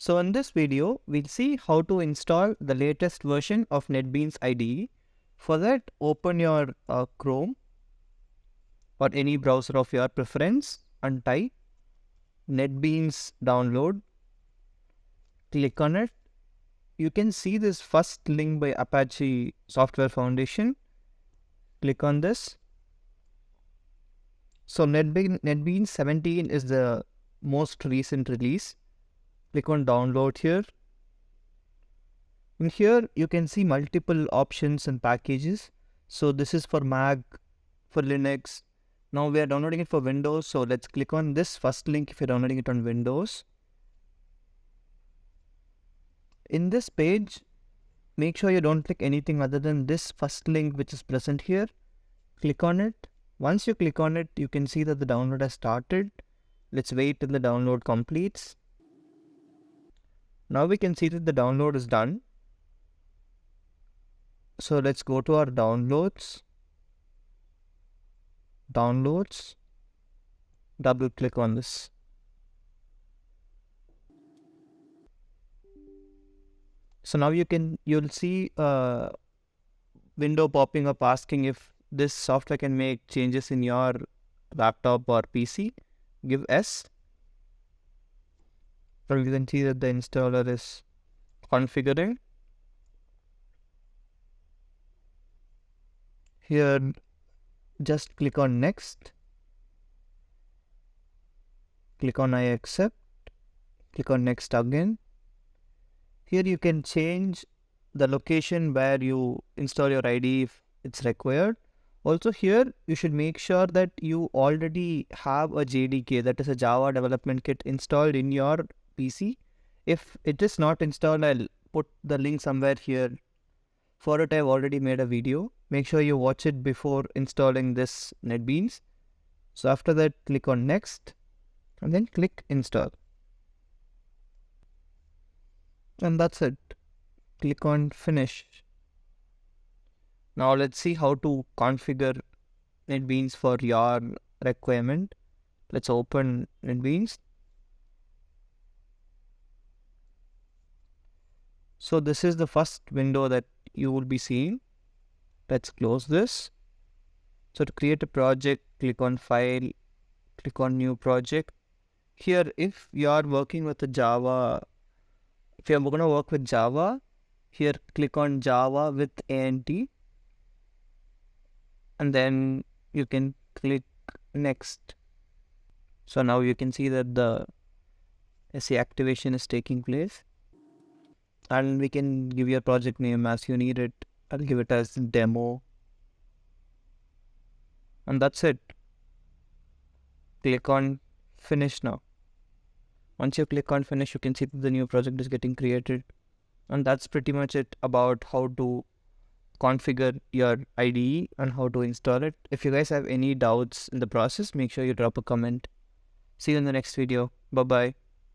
So in this video, we'll see how to install the latest version of NetBeans IDE. For that, open your Chrome or any browser of your preference and type NetBeans download. Click on it. You can see this first link by Apache Software Foundation. Click on this. So NetBeans 17 is the most recent release. Click on download here. In here, you can see multiple options and packages. So this is for Mac, for Linux. Now we are downloading it for Windows. So let's click on this first link if you're downloading it on Windows. In this page, make sure you don't click anything other than this first link which is present here. Click on it. Once you click on it, you can see that the download has started. Let's wait till the download completes. Now we can see that the download is done. So let's go to our downloads. Downloads. Double click on this. So now you'll see a window popping up asking if this software can make changes in your laptop or PC. Give yes. So you can see that the installer is configuring. Here, just click on next. Click on I accept. Click on next again. Here you can change the location where you install your IDE if it's required. Also here, you should make sure that you already have a JDK, that is a Java development kit, installed in your PC. If it is not installed, I'll put the link somewhere here. For it, I've already made a video. Make sure you watch it before installing this NetBeans. So after that, click on next and then click install. And that's it. Click on finish. Now let's see how to configure NetBeans for your requirement. Let's open NetBeans. So this is the first window that you will be seeing. Let's close this. So to create a project, click on file, click on new project. Here, if you are working with a Java, if you're going to work with Java, here click on Java with ANT. And then you can click next. So now you can see that the SE activation is taking place. And we can give your project name as you need it. I'll give it as demo. And that's it. Click on finish now. Once you click on finish, you can see that the new project is getting created. And that's pretty much it about how to configure your IDE and how to install it. If you guys have any doubts in the process, make sure you drop a comment. See you in the next video. Bye-bye.